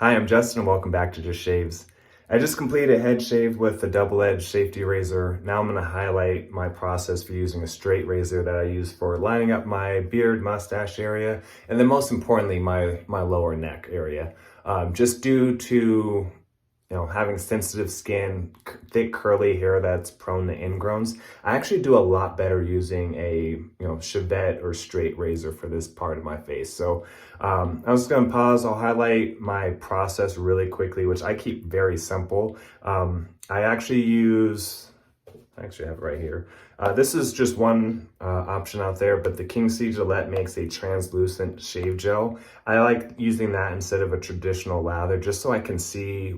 Hi, I'm Justin and welcome back to Just Shaves. I just completed a head shave with a double-edged safety razor. Now I'm going to highlight my process for using a straight razor that I use for lining up my beard, mustache area, and then most importantly, my lower neck area. Just due to having sensitive skin, thick curly hair that's prone to ingrowns, I actually do a lot better using a Shavette or straight razor for this part of my face. So I was going to pause. I'll highlight my process really quickly, which I keep very simple. I actually have it right here. This is just one option out there, but the King C Gillette makes a translucent shave gel. I like using that instead of a traditional lather, just so I can see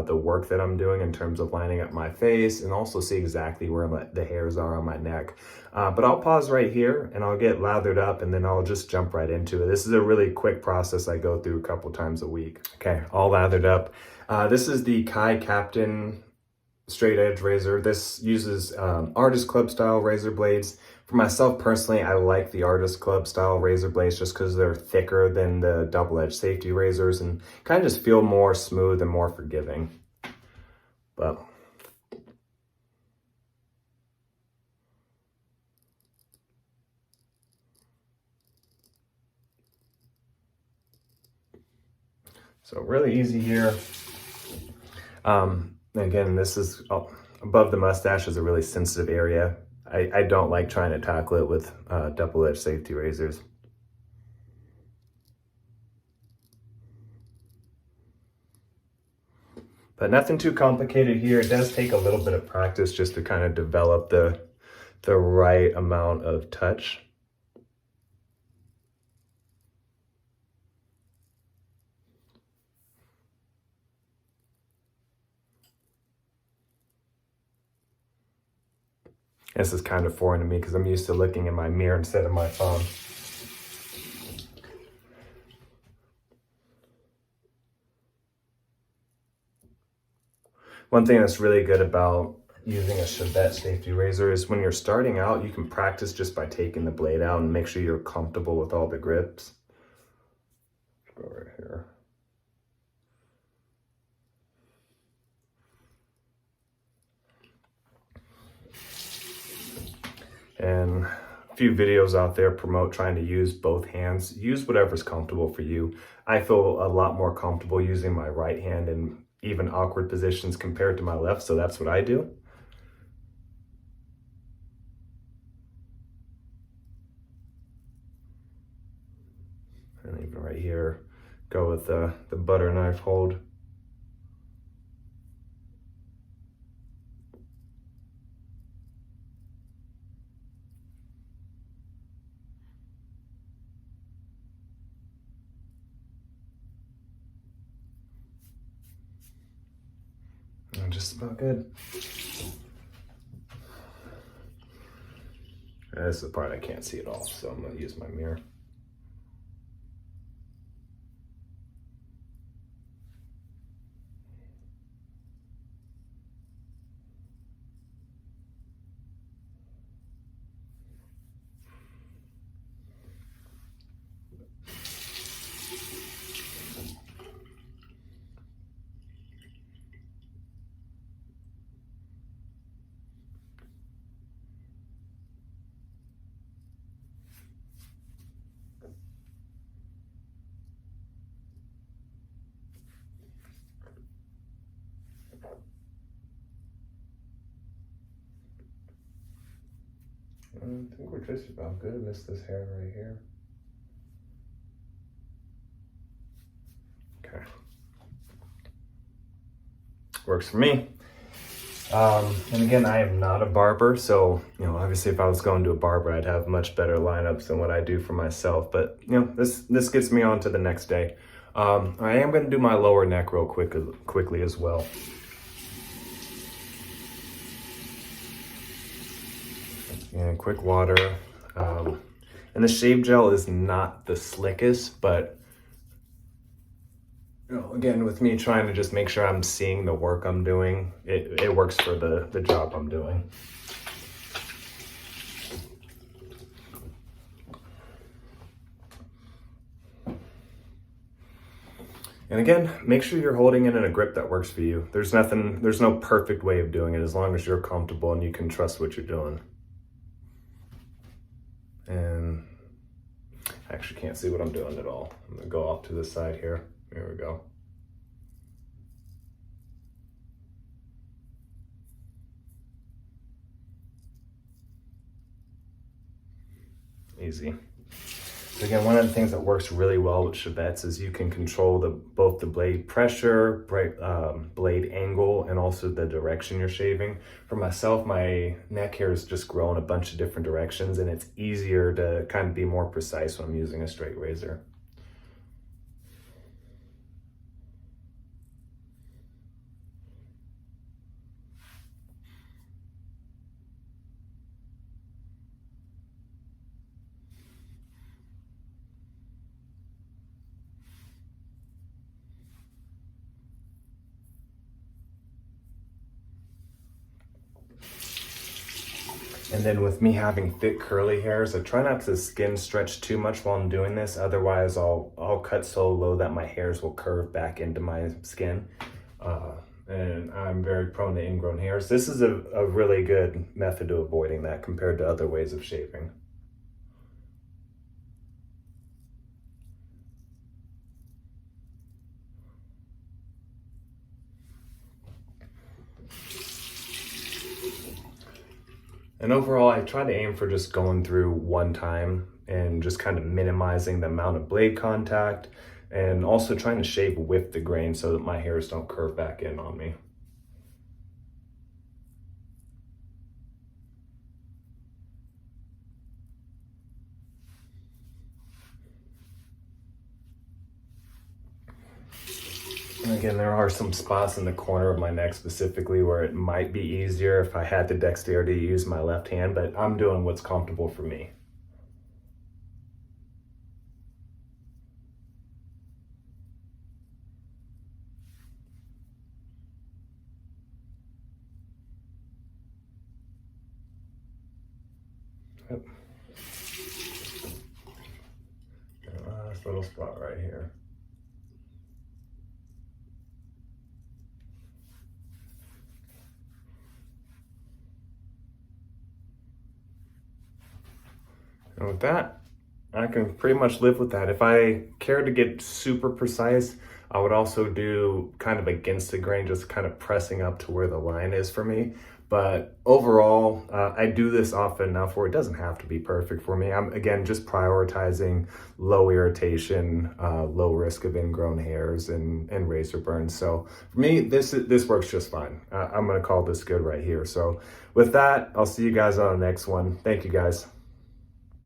the work that I'm doing in terms of lining up my face and also see exactly where the hairs are on my neck. But I'll pause right here and I'll get lathered up and then I'll just jump right into it. This is a really quick process I go through a couple times a week. Okay, all lathered up. This is the Kai Captain straight edge razor. This uses Artist Club style razor blades. For myself personally, I like the Artist Club style razor blades just because they're thicker than the double-edged safety razors and kind of just feel more smooth and more forgiving. But so really easy here. Again, this is above the mustache is a really sensitive area. I don't like trying to tackle it with double-edged safety razors. But nothing too complicated here. It does take a little bit of practice just to kind of develop the right amount of touch. This is kind of foreign to me because I'm used to looking in my mirror instead of my phone. One thing that's really good about using a Shavette safety razor is when you're starting out, you can practice just by taking the blade out and make sure you're comfortable with all the grips. Go right here. And a few videos out there promote trying to use both hands. Use whatever's comfortable for you. I feel a lot more comfortable using my right hand in even awkward positions compared to my left, so that's what I do. And even right here, go with the butter knife hold. Just about good. This is the part I can't see at all, so I'm going to use my mirror. I think we're just about good. Miss this hair right here. Okay. Works for me. And again, I am not a barber, so obviously if I was going to a barber, I'd have much better lineups than what I do for myself. But this gets me on to the next day. I am going to do my lower neck real quickly as well. And quick water. And the shave gel is not the slickest, but again, with me trying to just make sure I'm seeing the work I'm doing, it works for the job I'm doing. And again, make sure you're holding it in a grip that works for you. There's no perfect way of doing it as long as you're comfortable and you can trust what you're doing. And I actually can't see what I'm doing at all. I'm gonna go off to the side here. Here we go. Easy. So again, one of the things that works really well with Shavettes is you can control both the blade pressure, blade angle, and also the direction you're shaving. For myself, my neck hair is just growing a bunch of different directions, and it's easier to kind of be more precise when I'm using a straight razor. And then with me having thick curly hairs, I try not to skin stretch too much while I'm doing this. Otherwise, I'll cut so low that my hairs will curve back into my skin. And I'm very prone to ingrown hairs. This is a really good method of avoiding that compared to other ways of shaving. And overall, I try to aim for just going through one time and just kind of minimizing the amount of blade contact and also trying to shave with the grain so that my hairs don't curve back in on me. And again, there are some spots in the corner of my neck specifically where it might be easier if I had the dexterity to use my left hand, but I'm doing what's comfortable for me. Yep. Last little spot right here. And with that, I can pretty much live with that. If I care to get super precise, I would also do kind of against the grain, just kind of pressing up to where the line is for me. But overall, I do this often enough where it doesn't have to be perfect for me. I'm, again, just prioritizing low irritation, low risk of ingrown hairs and razor burns. So for me, this works just fine. I'm gonna call this good right here. So with that, I'll see you guys on the next one. Thank you guys.